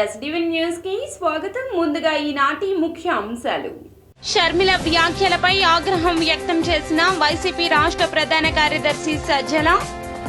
SDV news కి స్వాగతం. ముందుగా ఈనాటి ముఖ్య అంశాలు. షర్మిల వ్యాఖ్యలపై ఆగ్రహం వ్యక్తం చేసిన వైసీపీ రాష్ట్ర ప్రధాన కార్యదర్శి సజ్జల.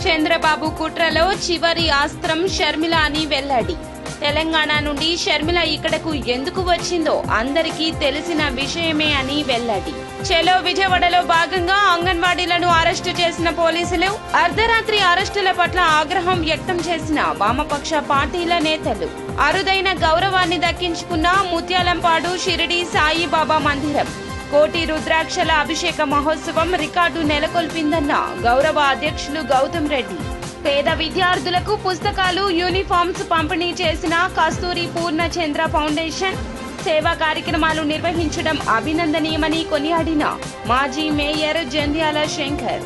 చంద్రబాబు కుట్రలో చివరి అస్త్రం షర్మిల అని వెల్లడి. తెలంగాణ నుండి షర్మిల ఇక్కడకు ఎందుకు వచ్చిందో అందరికీ తెలిసిన విషయమే అని వెల్లడి. చెలో విజయవాడలో భాగంగా అంగన్వాడీలను అరెస్టు చేసిన పోలీసులు. అర్ధరాత్రి అరెస్టుల పట్ల ఆగ్రహం వ్యక్తం చేసిన వామపక్ష పార్టీల నేతలు. అరుదైన గౌరవాన్ని దక్కించుకున్న ముత్యాలంపాడు షిరిడి సాయిబాబా మందిరం. కోటి రుద్రాక్షల అభిషేక మహోత్సవం రికార్డు నెలకొల్పిందన్న గౌరవ అధ్యక్షులు గౌతమ్ రెడ్డి. పేద విద్యార్థులకు పుస్తకాలు, యూనిఫామ్స్ పంపిణీ చేసిన కస్తూరి పూర్ణచంద్ర ఫౌండేషన్. సేవా కార్యక్రమాలు నిర్వహించడం అభినందనీయమని కొనియాడిన మాజీ మేయర్ జంధ్యాల శంకర్.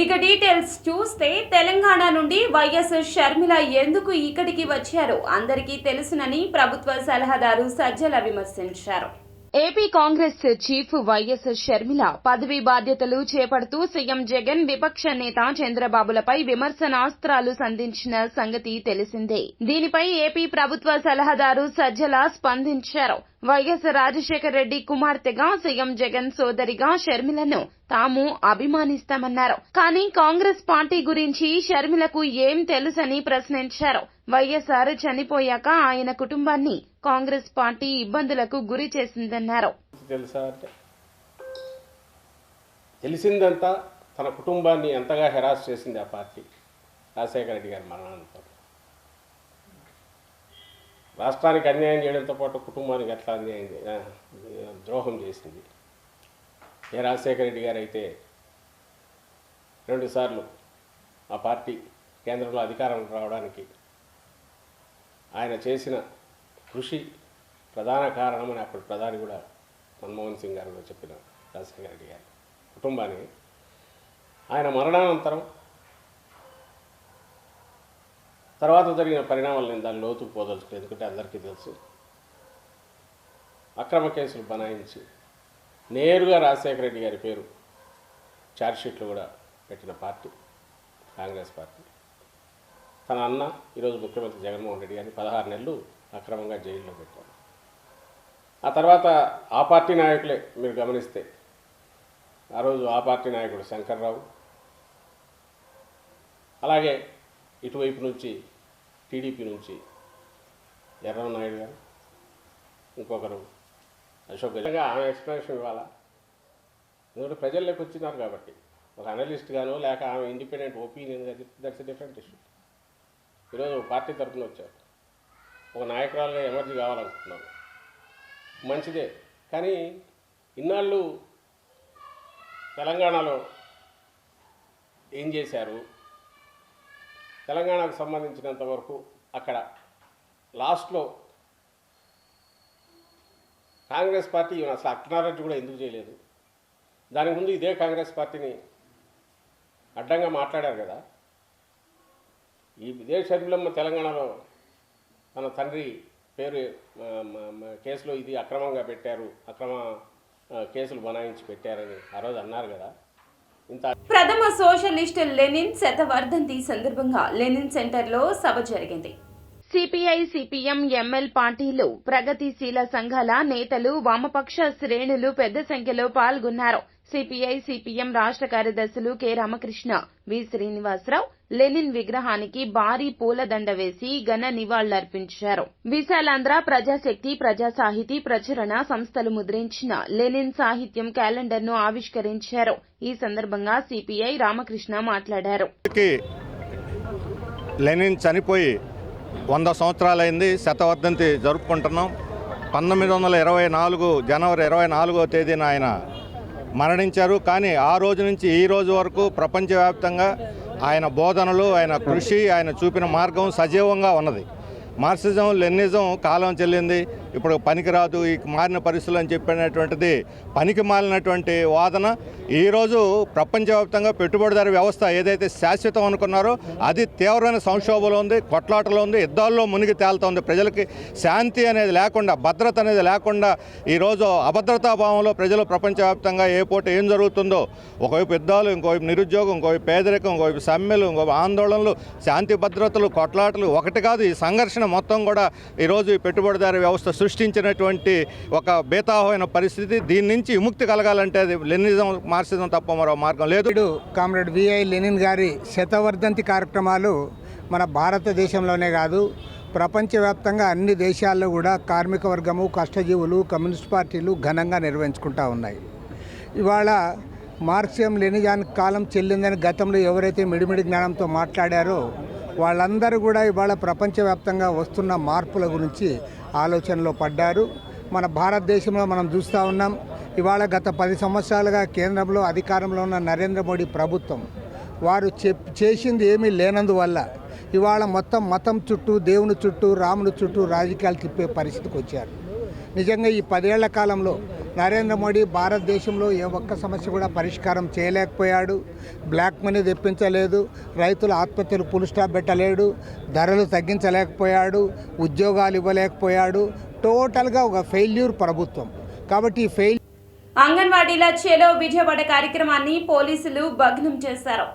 ఇక డీటెయిల్స్ చూస్తే, తెలంగాణ నుండి వైఎస్ షర్మిల ఎందుకు ఇక్కడికి వచ్చారో అందరికీ తెలుసునని ప్రభుత్వ సలహాదారు సజ్జల విమర్శించారు. AP Congress chief YS Sharmila పదవీ బాధ్యతలు చేపడుతూ సీఎం జగన్, విపక్ష నేత చంద్రబాబులపై విమర్శనాస్త్రాలు సంధించిన సంగతి తెలిసిందే. దీనిపై ఏపీ ప్రభుత్వ సలహాదారు సజ్జల స్పందించారు. వైఎస్ రాజశేఖర రెడ్డి కుమార్తెగా, సీఎం జగన్ సోదరిగా షర్మిలను తాము అభిమానిస్తామన్నారు. కానీ కాంగ్రెస్ పార్టీ గురించి షర్మిలకు ఏం తెలుసని ప్రశ్నించారు. వైఎస్ఆర్ చనిపోయాక ఆయన కుటుంబాన్ని కాంగ్రెస్ పార్టీ ఇబ్బందులకు గురి చేసిందన్నారు. తెలిసిందంతా తన కుటుంబాన్ని ఎంతగా హెరాస్ చేసింది ఆ పార్టీ. రాజశేఖర రెడ్డి గారి మరణానంతరం రాష్ట్రానికి అన్యాయం చేయడంతో పాటు కుటుంబానికి ఎట్లా ద్రోహం చేసింది. ఏ రాజశేఖర రెడ్డి గారు అయితే 2 సార్లు ఆ పార్టీ కేంద్రంలో అధికారం రావడానికి ఆయన చేసిన కృషి ప్రధాన కారణమని అప్పుడు ప్రధాని కూడా మన్మోహన్ సింగ్ గారు చెప్పిన రాజశేఖర రెడ్డి గారి కుటుంబాన్ని ఆయన మరణానంతరం తర్వాత జరిగిన పరిణామాలు నేను దాని లోతుకు పోదలుచుకోలేదు. ఎందుకంటే అందరికీ తెలుసు, అక్రమ కేసులు బనాయించి నేరుగా రాజశేఖర రెడ్డి గారి పేరు ఛార్జ్షీట్లు కూడా పెట్టిన పార్టీ కాంగ్రెస్ పార్టీ. తన అన్న ఈరోజు ముఖ్యమంత్రి జగన్మోహన్ రెడ్డి గారిని 16 నెలలు అక్రమంగా జైల్లో పెట్టారు. ఆ తర్వాత ఆ పార్టీ నాయకులే మీరు గమనిస్తే, ఆ రోజు ఆ పార్టీ నాయకుడు శంకర్రావు, అలాగే ఇటువైపు నుంచి టీడీపీ నుంచి ఎర్రనాయుడు గారు, ఇంకొకరు అశోక్ గజంగా ఆమె ఎక్స్ప్లెనేషన్ ఇవ్వాలా. ఎందుకంటే ప్రజల్లోకి వచ్చినారు కాబట్టి, ఒక అనలిస్ట్ గానో లేక ఆమె independent opinion that's different issue. ఈరోజు పార్టీ తరఫున వచ్చారు, ఒక నాయకురాలుగా ఎమర్జీ కావాలనుకుంటున్నారు, మంచిదే. కానీ ఇన్నాళ్ళు తెలంగాణలో ఏం చేశారు, తెలంగాణకు సంబంధించినంత వరకు అక్కడ లాస్ట్లో కాంగ్రెస్ పార్టీ అసలు అక్నాలెడ్జ్ కూడా ఎందుకు చేయలేదు. దానికి ముందు ఇదే కాంగ్రెస్ పార్టీని అడ్డంగా మాట్లాడారు కదా. ఇదే షర్మిలమ్మ తెలంగాణలో తన తండ్రి పేరు కేసులో ఇది అక్రమంగా పెట్టారు, అక్రమ కేసులు బనాయించి పెట్టారని ఆ రోజు అన్నారు కదా. ప్రథమ సోషలిస్ట్ లెనిన్ శతవర్ధంతి సందర్భంగా లెనిన్ సెంటర్లో సభ జరిగింది. సిపిఐ, సిపిఎం, ఎంఎల్ పార్టీలు, ప్రగతిశీల సంఘాల నేతలు, వామపక్ష శ్రేణులు పెద్ద సంఖ్యలో పాల్గొన్నారు. సిపిఐ, సిపిఎం రాష్ట్ర కార్యదర్శులు కె రామకృష్ణ, వి శ్రీనివాసరావు లెనిన్ విగ్రహానికి భారీ పూలదండ వేసి ఘన నివాళులర్పించారు. విశాలాంధ్ర, ప్రజాశక్తి, ప్రజాసాహితీ ప్రచురణ సంస్థలు ముద్రించిన లెనిన్ సాహిత్యం క్యాలెండర్ను ఆవిష్కరించారు. ఈ సందర్భంగా సిపిఐ రామకృష్ణ మాట్లాడారు. లెనిన్ చనిపోయి 100 సంవత్సరాలైంది, శతవర్ధంతి జరుపుకుంటున్నాం. 1924 జనవరి 24వ తేదీన ఆయన మరణించారు. కానీ ఆ రోజు నుంచి ఈ రోజు వరకు ప్రపంచవ్యాప్తంగా ఆయన బోధనలు, ఆయన కృషి, ఆయన చూపిన మార్గం సజీవంగా ఉన్నది. మార్క్సిజం, లెనినిజం కాలం చెల్లింది. ఇప్పుడు పనికిరాదు ఈ మారిన పరిస్థితులు అని చెప్పినటువంటిది పనికి మాలినటువంటి వాదన. ఈరోజు ప్రపంచవ్యాప్తంగా పెట్టుబడిదారు వ్యవస్థ ఏదైతే శాశ్వతం అనుకున్నారో అది తీవ్రమైన సంక్షోభంలో ఉంది, కొట్లాటలో ఉంది, యుద్ధాల్లో మునిగి తేలుతోంది. ప్రజలకి శాంతి అనేది లేకుండా, భద్రత అనేది లేకుండా ఈరోజు అభద్రతా భావంలో ప్రజలు ప్రపంచవ్యాప్తంగా ఏ పూట ఏం జరుగుతుందో, ఒకవైపు యుద్ధాలు, ఇంకోవైపు నిరుద్యోగం, ఇంకోవైపు పేదరికం, ఇంకోవైపు సమ్మెలు, ఇంకోవైపు ఆందోళనలు, శాంతి భద్రతలు, కొట్లాటలు ఒకటి కాదు. ఈ సంఘర్షణ మొత్తం కూడా ఈరోజు ఈ పెట్టుబడిదారు వ్యవస్థ సృష్టించినటువంటి ఒక బేతాహమైన పరిస్థితి. దీని నుంచి విముక్తి కలగాలంటే అది లెనినిజం, మార్క్సిజం తప్ప మరో మార్గం లేదు. కామ్రేడ్ విఐ లెనిన్ గారి శతవర్ధంతి కార్యక్రమాలు మన భారతదేశంలోనే కాదు, ప్రపంచవ్యాప్తంగా అన్ని దేశాల్లో కూడా కార్మిక వర్గము, కష్టజీవులు, కమ్యూనిస్ట్ పార్టీలు ఘనంగా నిర్వహించుకుంటూ ఉన్నాయి. ఇవాళ మార్క్సిజం లెనినిజానికి కాలం చెల్లిందని గతంలో ఎవరైతే మిడిమిడి జ్ఞానంతో మాట్లాడారో వాళ్ళందరూ కూడా ఇవాళ ప్రపంచవ్యాప్తంగా వస్తున్న మార్పుల గురించి ఆలోచనలో పడ్డారు. మన భారతదేశంలో మనం చూస్తూ ఉన్నాం. ఇవాళ గత 10 సంవత్సరాలుగా కేంద్రంలో అధికారంలో ఉన్న నరేంద్ర మోడీ ప్రభుత్వం వారు చేసింది ఏమీ లేనందువల్ల ఇవాళ మొత్తం మతం చుట్టూ, దేవుని చుట్టూ, రాముని చుట్టూ రాజకీయాలు తిప్పే పరిస్థితికి వచ్చారు. నిజంగా ఈ 10 ఏళ్ల కాలంలో నరేంద్ర మోడీ భారతదేశంలో ఏ ఒక్క సమస్య కూడా పరిష్కారం చేయలేకపోయాడు. బ్లాక్ మనీ తెప్పించలేదు, రైతుల ఆత్మహత్యలు ఫుల్ స్టాప్ పెట్టలేడు, ధరలు తగ్గించలేకపోయాడు, ఉద్యోగాలు ఇవ్వలేకపోయాడు. టోటల్గా ఒక ఫెయిల్యూర్ ప్రభుత్వం. కాబట్టి ఈ అంగన్వాడీల చేలో విజయవాడ కార్యక్రమాన్ని పోలీసులు భగ్నం చేశారు.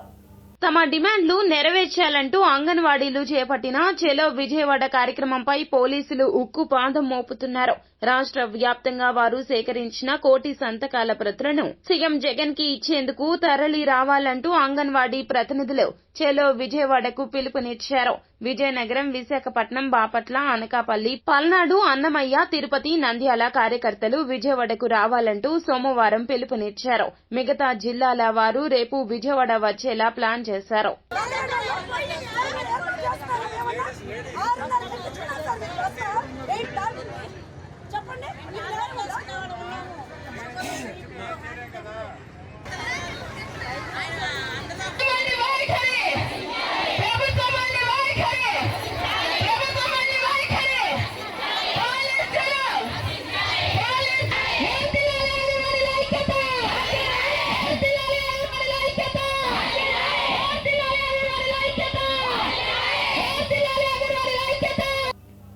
తమ డిమాండ్లు నెరవేర్చాలంటూ అంగన్వాడీలు చేపట్టిన చెలో విజయవాడ కార్యక్రమంపై పోలీసులు ఉక్కు పాదం మోపుతున్నారు. రాష్ట్ర వ్యాప్తంగా వారు సేకరించిన 1 కోటి సంతకాల ప్రతులను సీఎం జగన్ కి ఇచ్చేందుకు తరలి రావాలంటూ అంగన్వాడీ ప్రతినిధులు చెలో విజయవాడకు పిలుపునిచ్చారు. విజయనగరం, విశాఖపట్నం, బాపట్ల, అనకాపల్లి, పల్నాడు, అన్నమయ్య, తిరుపతి, నంద్యాల కార్యకర్తలు విజయవాడకు రావాలంటూ సోమవారం పిలుపునిచ్చారు. మిగతా జిల్లాల వారు రేపు విజయవాడ వచ్చేలా ప్లాన్ చేశారు.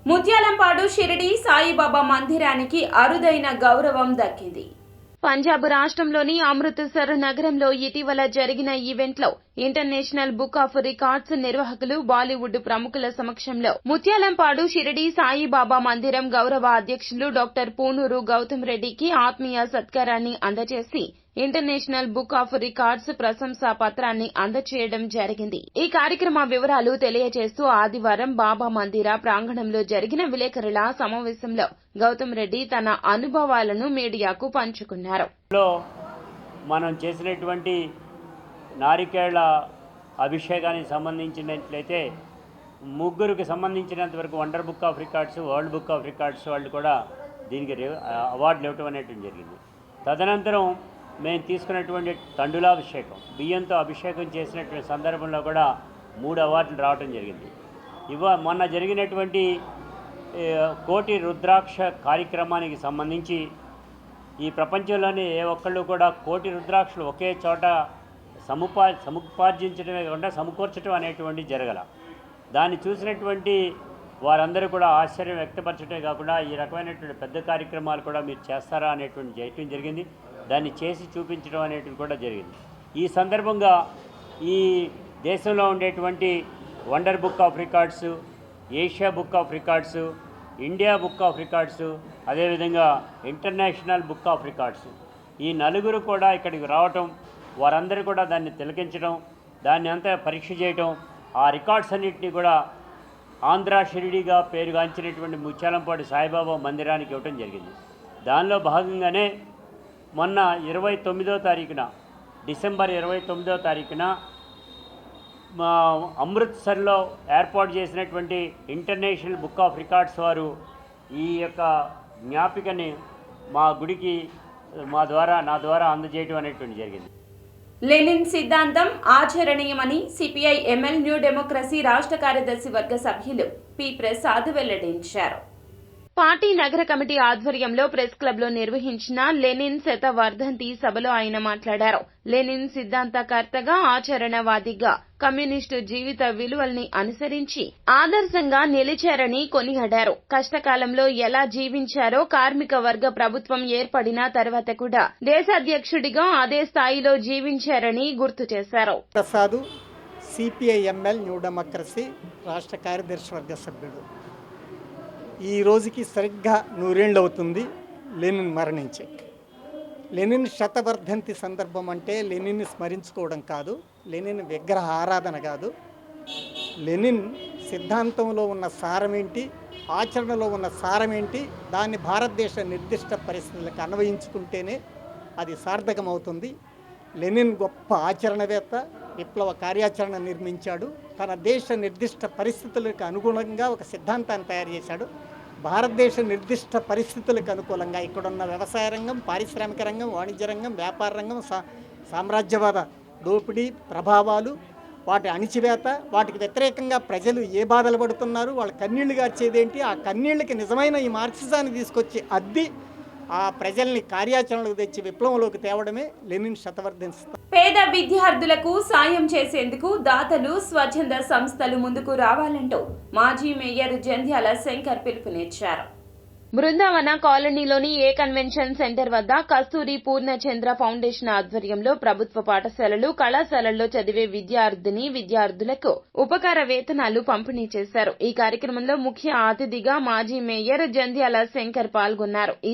ముత్యాలంపాడు షిరిడి సాయిబాబా మందిరానికి అరుదైన గౌరవం దక్కింది. పంజాబ్ రాష్ట్రంలోని అమృత్సర్ నగరంలో ఇటీవల జరిగిన ఈవెంట్లో ఇంటర్నేషనల్ బుక్ ఆఫ్ రికార్డ్స్ నిర్వాహకులు, బాలీవుడ్ ప్రముఖుల సమక్షంలో ముత్యాలంపాడు షిరిడి సాయిబాబా మందిరం గౌరవ అధ్యక్షులు డాక్టర్ పూనూరు గౌతమ్ రెడ్డికి ఆత్మీయ సత్కారాన్ని అందజేసి ఇంటర్నేషనల్ బుక్ ఆఫ్ రికార్డ్స్ ప్రశంసా పత్రాన్ని అందజేయడం జరిగింది. ఈ కార్యక్రమ వివరాలు తెలియజేస్తూ ఆదివారం బాబా మందిర ప్రాంగణంలో జరిగిన విలేకరుల సమావేశంలో గౌతమ్ రెడ్డి తన అనుభవాలను మీడియాకు పంచుకున్నారు. మనం చేసినటువంటి నారికేళ్ల అభిషేకానికి సంబంధించినట్లయితే ముగ్గురికి సంబంధించినంత వరకు wonder book of records, world book of records వాళ్ళు కూడా దీనికి అవార్డులు ఇవ్వటం అనేటువంటి జరిగింది. తదనంతరం మేము తీసుకున్నటువంటి తండులాభిషేకం, బియ్యంతో అభిషేకం చేసినటువంటి సందర్భంలో కూడా 3 అవార్డులు రావడం జరిగింది. మొన్న జరిగినటువంటి 1 కోటి రుద్రాక్ష కార్యక్రమానికి సంబంధించి ఈ ప్రపంచంలోని ఏ ఒక్కళ్ళు కూడా 1 కోటి రుద్రాక్షలు ఒకే చోట సముపార్జించడమే కాకుండా సమకూర్చడం అనేటువంటి జరగల. దాన్ని చూసినటువంటి వారందరూ కూడా ఆశ్చర్యం వ్యక్తపరచడమే కాకుండా ఈ రకమైనటువంటి పెద్ద కార్యక్రమాలు కూడా మీరు చేస్తారా అనేటువంటి చేయటం జరిగింది. దాన్ని చేసి చూపించడం అనేటువంటి కూడా జరిగింది. ఈ సందర్భంగా ఈ దేశంలో ఉండేటువంటి wonder book of records, Asia book of records, India book of records, అదేవిధంగా ఇంటర్నేషనల్ బుక్ ఆఫ్ రికార్డ్స్, ఈ నలుగురు కూడా ఇక్కడికి రావటం, వారందరూ కూడా దాన్ని తిలకించడం, దాన్ని అంతా పరీక్ష చేయటం, ఆ రికార్డ్స్ అన్నింటినీ కూడా ఆంధ్ర షిరిడిగా పేరుగాంచినటువంటి ముత్యాలంపాడు సాయిబాబా మందిరానికి ఇవ్వటం జరిగింది. దానిలో భాగంగానే మొన్న 29వ తారీఖున, డిసెంబర్ 29వ తారీఖున అమృత్సర్లో ఏర్పాటు చేసినటువంటి ఇంటర్నేషనల్ బుక్ ఆఫ్ రికార్డ్స్ వారు ఈ యొక్క జ్ఞాపికని మా గుడికి నా ద్వారా అందజేయడం అనేటువంటి జరిగింది. లెనిన్ సిద్ధాంతం ఆచరణీయమని సిపిఐ ఎంఎల్ న్యూ డెమోక్రసీ రాష్ట్ర కార్యదర్శి వర్గ సభ్యులు పి ప్రసాద్ వెల్లడించారు. పార్టీ నగర కమిటీ ఆధ్వర్యంలో ప్రెస్ క్లబ్ లో నిర్వహించిన లెనిన్ శతవర్ధంతి సభలో ఆయన మాట్లాడారు. లెనిన్ సిద్ధాంతకర్తగా, ఆచరణవాదిగా, కమ్యూనిస్టు జీవిత విలువల్ని అనుసరించి ఆదర్శంగా నిలిచారని కొనియాడారు. కష్టకాలంలో ఎలా జీవించారో, కార్మిక వర్గ ప్రభుత్వం ఏర్పడిన తర్వాత కూడా దేశాధ్యక్షుడిగా అదే స్థాయిలో జీవించారని గుర్తు చేశారు. ప్రసాద్, సిపిఐఎంఎల్ న్యూ డెమోక్రసీ రాష్ట్ర కార్యదర్శి వర్గ సభ్యుడు. ఈ రోజుకి సరిగ్గా 100 ఏళ్ళు అవుతుంది లెనిన్ మరణించి. లెనిన్ శతవర్ధంతి సందర్భం అంటే లెనిన్ని స్మరించుకోవడం కాదు, లెనిన్ విగ్రహ ఆరాధన కాదు. లెనిన్ సిద్ధాంతంలో ఉన్న సారమేంటి, ఆచరణలో ఉన్న సారమేంటి, దాన్ని భారతదేశ నిర్దిష్ట పరిస్థితులకు అన్వయించుకుంటేనే అది సార్థకమవుతుంది. లెనిన్ గొప్ప ఆచరణవేత్త, విప్లవ కార్యాచరణ నిర్మించాడు. తన దేశ నిర్దిష్ట పరిస్థితులకు అనుగుణంగా ఒక సిద్ధాంతాన్ని తయారు చేశాడు. భారతదేశ నిర్దిష్ట పరిస్థితులకు అనుకూలంగా ఇక్కడున్న వ్యవసాయ రంగం, పారిశ్రామిక రంగం, వాణిజ్య రంగం, వ్యాపార రంగం, సామ్రాజ్యవాద దోపిడీ ప్రభావాలు, వాటి అణిచివేత, వాటికి వ్యతిరేకంగా ప్రజలు ఏ బాధలు పడుతున్నారు, వాళ్ళ కన్నీళ్లు గార్చేదేంటి, ఆ కన్నీళ్ళకి నిజమైన ఈ మార్క్సిజాన్ని తీసుకొచ్చి అద్ది ఆ ప్రజల్ని కార్యాచరణకు తెచ్చి విప్లవంలోకి తేవడమే లెనిన్ శతవర్ధంతి. పేద విద్యార్థులకు సాయం చేసేందుకు దాతలు, స్వచ్ఛంద సంస్థలు ముందుకు రావాలంటూ మాజీ మేయర్ జంధ్యాల శంకర్ పిలుపునిచ్చారు. బృందావన కాలనీలోని ఏ కన్వెన్షన్ సెంటర్ వద్ద కస్తూరి పూర్ణచంద్ర ఫౌండేషన్ ఆధ్వర్యంలో ప్రభుత్వ పాఠశాలలు, కళాశాలల్లో చదివే విద్యార్థులకు ఉపకార వేతనాలు పంపిణీ చేశారు. ఈ కార్యక్రమంలో ముఖ్య అతిథిగా మాజీ మేయర్ జంధ్యాల శంకర్ పాల్గొన్నారు. ఈ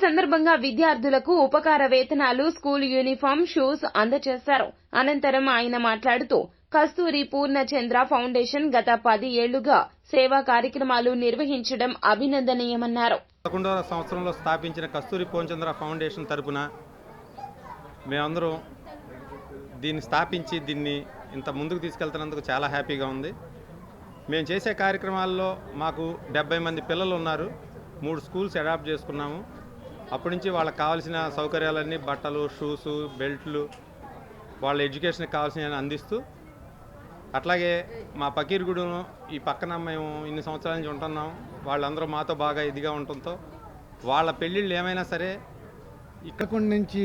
సందర్భంగా విద్యార్థులకు ఉపకార వేతనాలు, స్కూల్ యూనిఫామ్, షూస్ అందజేశారు. అనంతరం ఆయన మాట్లాడుతూ కస్తూరి పూర్ణచంద్ర ఫౌండేషన్ గత 10 ఏళ్లుగా సేవా కార్యక్రమాలు నిర్వహించడం అభినందనీయమన్నారు. 11వ సంవత్సరంలో స్థాపించిన కస్తూరి పూర్ణచంద్ర ఫౌండేషన్ తరపున మేమందరం దీన్ని స్థాపించి దీన్ని ఇంత ముందుకు తీసుకెళ్తున్నందుకు చాలా హ్యాపీగా ఉంది. మేము చేసే కార్యక్రమాల్లో మాకు 70 మంది పిల్లలు ఉన్నారు. 3 స్కూల్స్ అడాప్ట్ చేసుకున్నాము. అప్పటి నుంచి వాళ్ళకి కావాల్సిన సౌకర్యాలన్నీ, బట్టలు, షూసు, బెల్ట్లు, వాళ్ళ ఎడ్యుకేషన్కి కావాల్సినవి అందిస్తూ, అట్లాగే మా పకీర్గూడెం ఈ పక్కన మేము ఇన్ని సంవత్సరాల నుంచి ఉంటున్నాం. వాళ్ళందరూ మాతో బాగా ఇదిగా ఉండటంతో వాళ్ళ పెళ్ళిళ్ళు ఏమైనా సరే ఇక్కడ నుంచి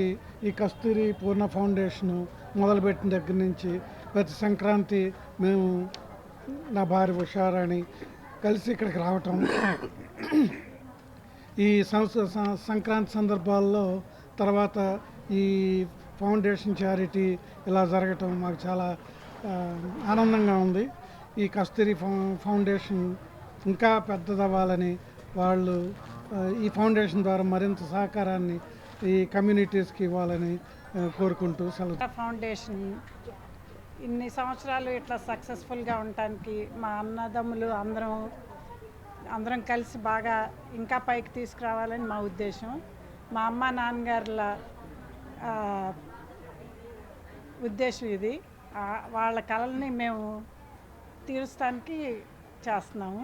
ఈ కస్తూరి పూర్ణ ఫౌండేషన్ మొదలుపెట్టిన దగ్గర నుంచి ప్రతి సంక్రాంతి మేము, నా భార్య ఉషారాణి కలిసి ఇక్కడికి రావటం, ఈ సంక్రాంతి సందర్భాల్లో తర్వాత ఈ ఫౌండేషన్ చారిటీ ఇలా జరగటం మాకు చాలా ఆనందంగా ఉంది. ఈ కస్తూరి ఫౌండేషన్ ఇంకా పెద్దదవ్వాలని, వాళ్ళు ఈ ఫౌండేషన్ ద్వారా మరింత సహకారాన్ని ఈ కమ్యూనిటీస్కి ఇవ్వాలని కోరుకుంటూ సెలవు. ఫౌండేషన్ ఇన్ని సంవత్సరాలు ఇట్లా సక్సెస్ఫుల్గా ఉండటానికి మా అన్నదమ్ములు అందరం కలిసి బాగా ఇంకా పైకి తీసుకురావాలని మా ఉద్దేశం. మా అమ్మ నాన్నగారుల ఉద్దేశం ఇది. వాళ్ళ కళల్ని మేము తీర్చడానికి చేస్తున్నాము.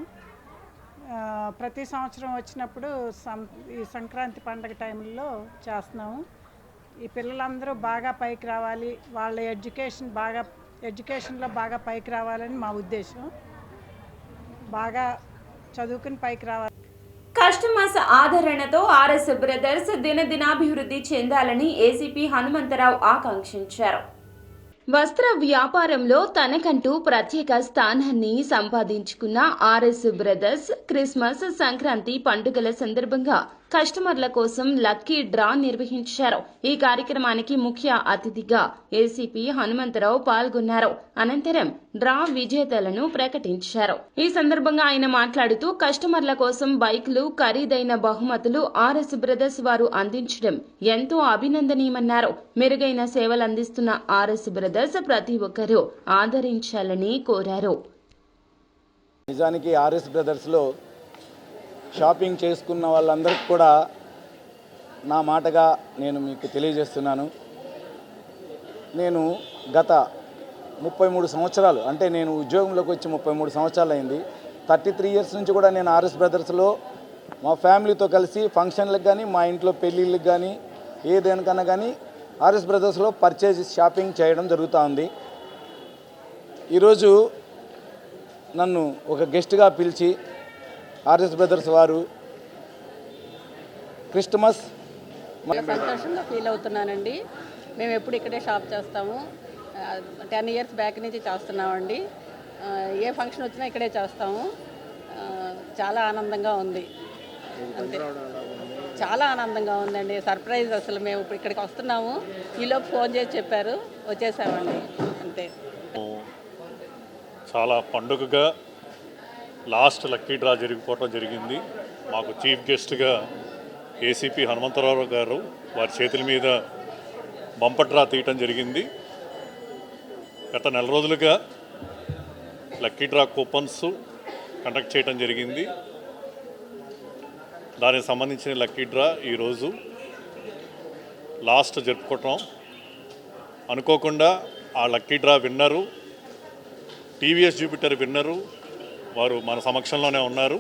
ప్రతి సంవత్సరం వచ్చినప్పుడు ఈ సంక్రాంతి పండగ టైంలో చేస్తున్నాము. ఈ పిల్లలందరూ బాగా పైకి రావాలి, వాళ్ళ ఎడ్యుకేషన్లో బాగా పైకి రావాలని మా ఉద్దేశం. బాగా చదువుకుని పైకి రావాలి. కస్టమర్స్ ఆదరణతో ఆర్ఎస్ బ్రదర్స్ దినదినాభివృద్ధి చెందాలని ఏసీపీ హనుమంతరావు ఆకాంక్షించారు. వస్త్ర వ్యాపారంలో తనకంటూ ప్రత్యేక స్థానాన్ని సంపాదించుకున్న ఆర్ఎస్ బ్రదర్స్ క్రిస్మస్, సంక్రాంతి పండుగల సందర్భంగా కస్టమర్ల కోసం లక్కీ డ్రా నిర్వహించారు. ఈ కార్యక్రమానికి ముఖ్య అతిథిగా ఏసీపీ హనుమంతరావు పాల్గొన్నారు. అనంతరం డ్రా విజేతలను ప్రకటించారు. ఈ సందర్భంగా ఆయన మాట్లాడుతూ కస్టమర్ల కోసం బైక్లు, ఖరీదైన బహుమతులు ఆర్ఎస్ బ్రదర్స్ వారు అందించడం ఎంతో అభినందనీయమన్నారు. మెరుగైన సేవలు అందిస్తున్న ఆర్ఎస్ బ్రదర్స్ ప్రతి ఒక్కరూ ఆదరించాలని కోరారు. నిజానికి ఆర్ఎస్ బ్రదర్స్లో షాపింగ్ చేసుకున్న వాళ్ళందరికీ కూడా నా మాటగా నేను మీకు తెలియజేస్తున్నాను. నేను గత 33 సంవత్సరాలు, అంటే నేను ఉద్యోగంలోకి వచ్చి 33 సంవత్సరాలు అయింది. 33 ఇయర్స్ నుంచి కూడా నేను ఆర్ఎస్ బ్రదర్స్లో మా ఫ్యామిలీతో కలిసి ఫంక్షన్లకు కానీ, మా ఇంట్లో పెళ్ళిళ్ళకి కానీ, ఏదేనికన్నా కానీ ఆర్ఎస్ బ్రదర్స్లో పర్చేజ్ షాపింగ్ చేయడం జరుగుతూ ఉంది. ఈరోజు నన్ను ఒక గెస్ట్గా పిలిచి ఆర్ఎస్ బ్రదర్స్ వారు క్రిస్టమస్ సంతోషంగా ఫీల్ అవుతున్నానండి. మేము ఎప్పుడు ఇక్కడే షాప్ చేస్తాము. 10 ఇయర్స్ బ్యాక్ నుంచి చేస్తున్నామండి. ఏ ఫంక్షన్ వచ్చినా ఇక్కడే చేస్తాము. చాలా ఆనందంగా ఉంది. అంతే, చాలా ఆనందంగా ఉందండి. సర్ప్రైజ్ అసలు. మేము ఇప్పుడు ఇక్కడికి వస్తున్నాము, ఈలోపు ఫోన్ చేసి చెప్పారు, వచ్చేసామండి. అంతే. చాలా పండుగగా లాస్ట్ లక్కీ డ్రా జరిగిపోవటం జరిగింది. మాకు చీఫ్ గెస్ట్గా ఏసీపీ హనుమంతరావు గారు వారి చేతుల మీద బంపర్ డ్రా తీయటం జరిగింది. గత నెల రోజులుగా లక్కీ డ్రా కూపన్స్ కండక్ట్ చేయటం జరిగింది. దానికి సంబంధించిన లక్కీ డ్రా ఈరోజు లాస్ట్ జరుపుకోవటం. అనుకోకుండా ఆ లక్కీ డ్రా విన్నరు టీవీఎస్ జూపిటర్ విన్నరు వారు మన సమక్షంలోనే ఉన్నారు.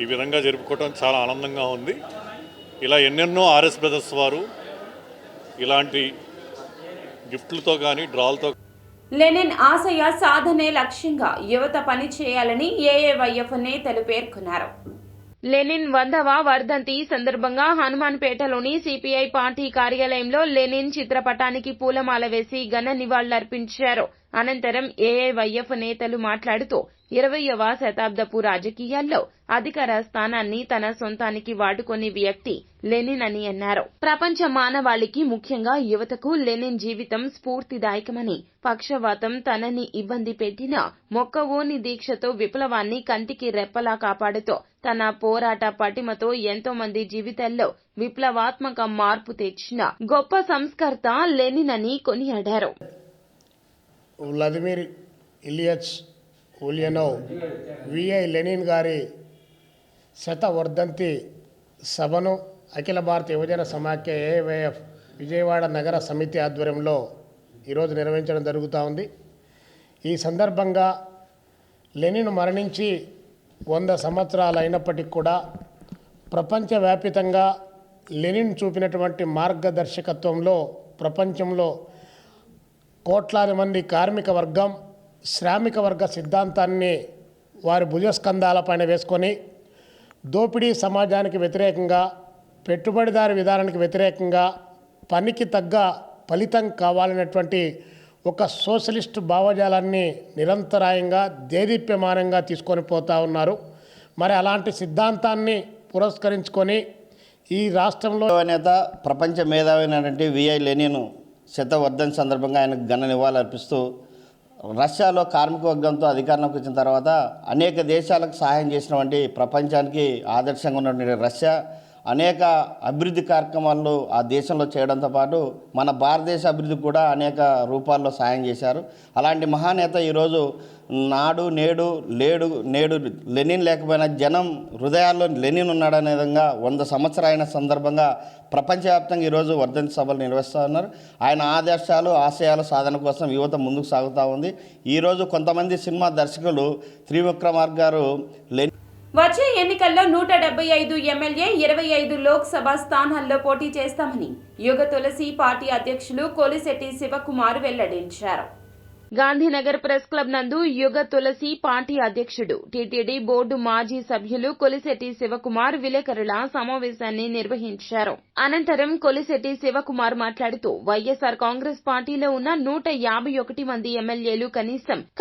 ఈ విధంగా జరుపుకోవటం చాలా ఆనందంగా ఉంది. ఇలా ఎన్నెన్నో ఆర్ఎస్ బ్రదర్స్ వారు ఇలాంటి గిఫ్ట్లతో కానీ డ్రాలతో లెనిన్ ఆశయ సాధనే లక్ష్యంగా యువత పని చేయాలని ఏఏవైఎఫ్ నేతలు పేర్కొన్నారు. లెనిన్ 100వ వర్ధంతి సందర్భంగా హనుమాన్పేటలోని సిపిఐ పార్టీ కార్యాలయంలో లెనిన్ చిత్రపటానికి పూలమాల వేసి ఘన నివాళులర్పించారు. అనంతరం ఏఐవైఎఫ్ నేతలు మాట్లాడుతూ 20వ శతాబ్దపు రాజకీయాల్లో అధికార స్థానాన్ని తన సొంతానికి వాడుకునే వ్యక్తి లెనిన్ అని అన్నారు. ప్రపంచ మానవాళికి ముఖ్యంగా యువతకు లెనిన్ జీవితం స్ఫూర్తిదాయకమని, పక్షవాతం తనని ఇబ్బంది పెట్టినా మొక్కవోని దీక్షతో విప్లవాన్ని కంటికి రెప్పలా కాపాడుతూ తన పోరాట పటిమతో ఎంతో మంది జీవితాల్లో విప్లవాత్మక మార్పు తెచ్చిన గొప్ప సంస్కర్త లెనిన్ అని కొనియాడారు. వ్లాదిమిర్ ఇలియచ్ ఉలియనోవ్ విఐ లెనిన్ గారి శతవర్ధంతి సభను అఖిల భారత యువజన సమాఖ్య ఏఐవైఎఫ్ విజయవాడ నగర సమితి ఆధ్వర్యంలో ఈరోజు నిర్వహించడం జరుగుతూ ఉంది. ఈ సందర్భంగా లెనిన్ మరణించి 100 సంవత్సరాలు అయినప్పటికీ కూడా ప్రపంచవ్యాపితంగా లెనిన్ చూపినటువంటి మార్గదర్శకత్వంలో ప్రపంచంలో కోట్లాది మంది కార్మిక వర్గం శ్రామిక వర్గ సిద్ధాంతాన్ని వారి భుజస్కంధాలపైన వేసుకొని దోపిడీ సమాజానికి వ్యతిరేకంగా, పెట్టుబడిదారి విధానానికి వ్యతిరేకంగా పనికి తగ్గ ఫలితం కావాలనేటువంటి ఒక సోషలిస్టు భావజాలాన్ని నిరంతరాయంగా దేదీప్యమానంగా తీసుకొని పోతూ ఉన్నారు. మరి అలాంటి సిద్ధాంతాన్ని పురస్కరించుకొని ఈ రాష్ట్రంలో నేత ప్రపంచ మేధావైనటువంటి విఐ లెనిన్ శతవర్ధన్ సందర్భంగా ఆయనకు ఘన నివాళులు అర్పిస్తూ రష్యాలో కార్మిక వర్గంతో అధికారంలోకి వచ్చిన తర్వాత అనేక దేశాలకు సహాయం చేసినటువంటి ప్రపంచానికి ఆదర్శంగా ఉన్నటువంటి రష్యా అనేక అభివృద్ధి కార్యక్రమాల్లో ఆ దేశంలో చేయడంతో పాటు మన భారతదేశ అభివృద్ధికి కూడా అనేక రూపాల్లో సాయం చేశారు. అలాంటి మహానేత ఈరోజు నాడు నేడు నేడు లెనిన్ లేకపోయినా జనం హృదయాల్లో లెనిన్ ఉన్నాడనే విధంగా 100 సంవత్సరాలైన సందర్భంగా ప్రపంచవ్యాప్తంగా ఈరోజు వర్ధంతి సభలు నిర్వహిస్తూ ఉన్నారు. ఆయన ఆదర్శాలు ఆశయాల సాధన కోసం యువత ముందుకు సాగుతూ ఉంది. ఈరోజు కొంతమంది సినిమా దర్శకులు త్రివిక్రమార్క గారు వచ్చే ఎన్నికల్లో 175 ఎమ్మెల్యే 25 లోక్సభ స్థానాల్లో పోటీ చేస్తామని యుగ తులసి పార్టీ అధ్యక్షులు కొలిశెట్టి శివకుమార్ వెల్లడించారు. గాంధీనగర్ ప్రెస్ క్లబ్ నందు యుగ తులసి పార్టీ అధ్యక్షుడు టీటీడీ బోర్డు మాజీ సభ్యులు కొలిశెట్టి శివకుమార్ విలేకరుల సమావేశాన్ని నిర్వహించారు. అనంతరం కొలిశెట్టి శివకుమార్ మాట్లాడుతూ వైఎస్ఆర్ కాంగ్రెస్ పార్టీలో ఉన్న 151 మంది ఎమ్మెల్యేలు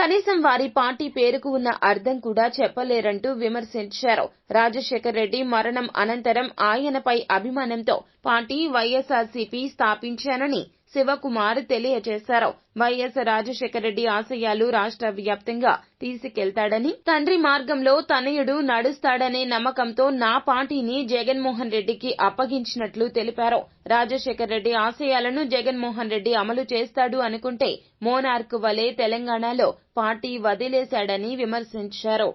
కనీసం వారి పార్టీ పేరుకు ఉన్న అర్థం కూడా చెప్పలేరంటూ విమర్శించారు. రాజశేఖర్ రెడ్డి మరణం అనంతరం ఆయనపై అభిమానంతో పార్టీ వైఎస్ఆర్సీపీ స్థాపించానని శివకుమార్ తెలియజేశారు. వైఎస్ రాజశేఖర రెడ్డి ఆశయాలు రాష్ట్ర వ్యాప్తంగా తీసుకెళ్తాడని, తండ్రి మార్గంలో తనయుడు నడుస్తాడనే నమ్మకంతో నా పార్టీని జగన్మోహన్ రెడ్డికి అప్పగించినట్లు తెలిపారు. రాజశేఖర రెడ్డి ఆశయాలను జగన్మోహన్ రెడ్డి అమలు చేస్తాడు అనుకుంటే మోనార్క్ వలె తెలంగాణలో పార్టీ వదిలేశాడని విమర్శించారు.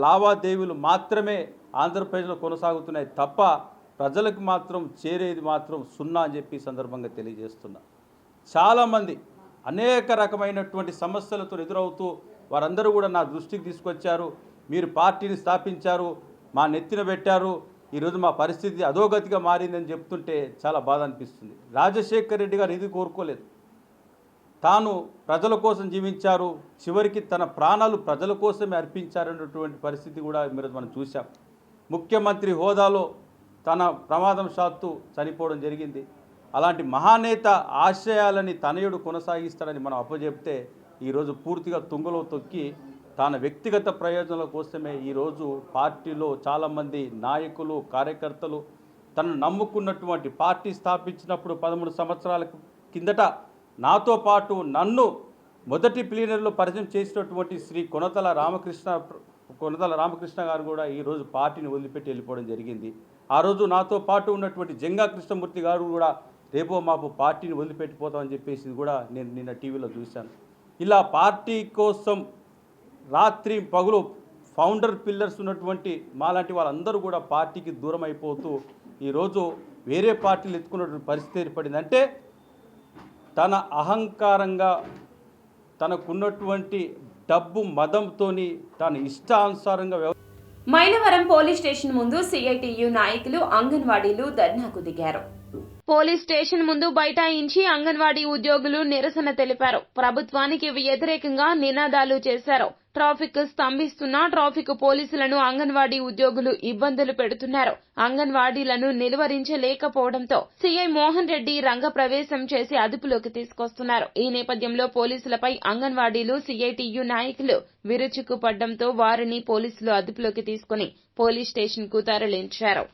లావాదేవీలు మాత్రమే ఆంధ్రప్రదేశ్లో కొనసాగుతున్నాయి తప్ప ప్రజలకు మాత్రం చేరేది మాత్రం సున్నా అని చెప్పి సందర్భంగా తెలియజేస్తున్నా. చాలామంది అనేక రకమైనటువంటి సమస్యలతో ఎదురవుతూ వారందరూ కూడా నా దృష్టికి తీసుకొచ్చారు. మీరు పార్టీని స్థాపించారు, మా నెత్తిన పెట్టారు, ఈరోజు మా పరిస్థితి అధోగతిగా మారిందని చెప్తుంటే చాలా బాధ అనిపిస్తుంది. రాజశేఖర్ రెడ్డి గారు ఇది కోరుకోలేదు. తాను ప్రజల కోసం జీవించారు, చివరికి తన ప్రాణాలు ప్రజల కోసమే అర్పించారన్నటువంటి పరిస్థితి కూడా మీరు మనం చూసాం. ముఖ్యమంత్రి హోదాలో తన ప్రమాదవశాత్తు చనిపోవడం జరిగింది. అలాంటి మహానేత ఆశయాలని తనయుడు కొనసాగిస్తాడని మనం అప్పచెప్తే ఈరోజు పూర్తిగా తుంగలో తొక్కి తన వ్యక్తిగత ప్రయోజనాల కోసమే ఈరోజు పార్టీలో చాలామంది నాయకులు, కార్యకర్తలు తనను నమ్ముకున్నటువంటి పార్టీ స్థాపించినప్పుడు 13 సంవత్సరాల కిందట నాతో పాటు నన్ను మొదటి ప్లీనరీలో పరిచయం చేసినటువంటి శ్రీ కొనతల రామకృష్ణ గారు కూడా ఈరోజు పార్టీని వదిలిపెట్టి వెళ్ళిపోవడం జరిగింది. ఆ రోజు నాతో పాటు ఉన్నటువంటి జంగా కృష్ణమూర్తి గారు కూడా రేపో మాపు పార్టీని వదిలిపెట్టిపోతామని చెప్పేసి కూడా నేను నిన్న టీవీలో చూశాను. ఇలా పార్టీ కోసం రాత్రి పగులు ఫౌండర్ పిల్లర్స్ ఉన్నటువంటి మాలాంటి వాళ్ళందరూ కూడా పార్టీకి దూరం అయిపోతూ ఈరోజు వేరే పార్టీలు ఎత్తుకున్నటువంటి పరిస్థితి ఏర్పడింది. అంటే తన అహంకారంగా తనకున్నటువంటి డబ్బు మదంతోని తన ఇష్టానుసారంగా మైలవరం పోలీస్ స్టేషన్ ముందు సిఐటియు నాయకులు, అంగన్వాడీలు ధర్నాకు దిగారు. పోలీస్ స్టేషన్ ముందు బైఠాయించి అంగన్వాడీ ఉద్యోగులు నిరసన తెలిపారు. ప్రభుత్వానికి వ్యతిరేకంగా నినాదాలు చేశారు. ట్రాఫిక్ స్తంభిస్తున్న ట్రాఫిక్ పోలీసులను అంగన్వాడీ ఉద్యోగులు ఇబ్బందులు పెడుతున్నారు. అంగన్వాడీలను నిలువరించలేకపోవడంతో సీఐ మోహన్ రెడ్డి రంగప్రవేశం చేసి అదుపులోకి తీసుకొస్తున్నారు. ఈ నేపథ్యంలో పోలీసులపై అంగన్వాడీలు, సిఐటియు నాయకులు విరుచుకుపడ్డంతో వారిని పోలీసులు అదుపులోకి తీసుకుని పోలీస్ స్టేషన్ కు తరలించారు.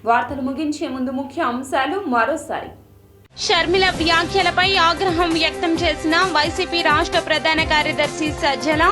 వార్తలు ముగించే ముందు ముఖ్య అంశాలు మరోసారి. షర్మిల వ్యాఖ్యలపై ఆగ్రహం వ్యక్తం చేసిన వైసీపీ రాష్ట్ర ప్రధాన కార్యదర్శి సజ్జల.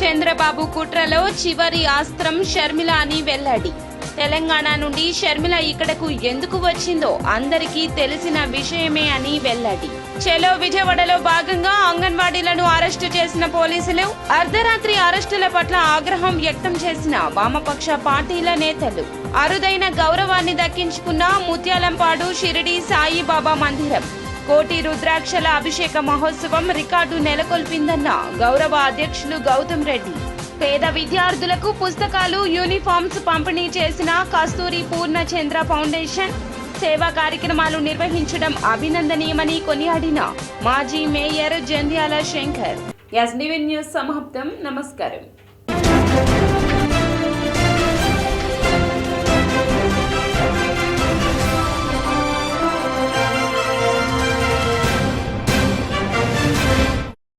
చంద్రబాబు కుట్రలో చివరి అస్త్రం షర్మిల అని వెల్లడి. తెలంగాణ నుండి షర్మిల ఇక్కడకు ఎందుకు వచ్చిందో అందరికీ తెలిసిన విషయమే అని వెల్లడి. చెలో విజయవాడలో భాగంగా అంగన్వాడీలను అరెస్టు చేసిన పోలీసులు. అర్ధరాత్రి అరెస్టుల పట్ల ఆగ్రహం వ్యక్తం చేసిన వామపక్ష పార్టీల నేతలు. అరుదైన గౌరవాన్ని దక్కించుకున్న ముత్యాలంపాడు షిరిడి సాయిబాబా మందిరం. కోటి రుద్రాక్షల అభిషేక మహోత్సవం రికార్డు నెలకొల్పిందన్న గౌరవ అధ్యక్షులు గౌతమ్ రెడ్డి. పేద విద్యార్థులకు పుస్తకాలు, యూనిఫామ్స్ పంపిణీ చేసిన కస్తూరి పూర్ణచంద్ర ఫౌండేషన్. సేవా కార్యక్రమాలు నిర్వహించడం అభినందనీయమని కొనియాడిన మాజీ మేయర్ జంధ్యాల శంకర్. న్యూస్ సమాప్తం. నమస్కారం.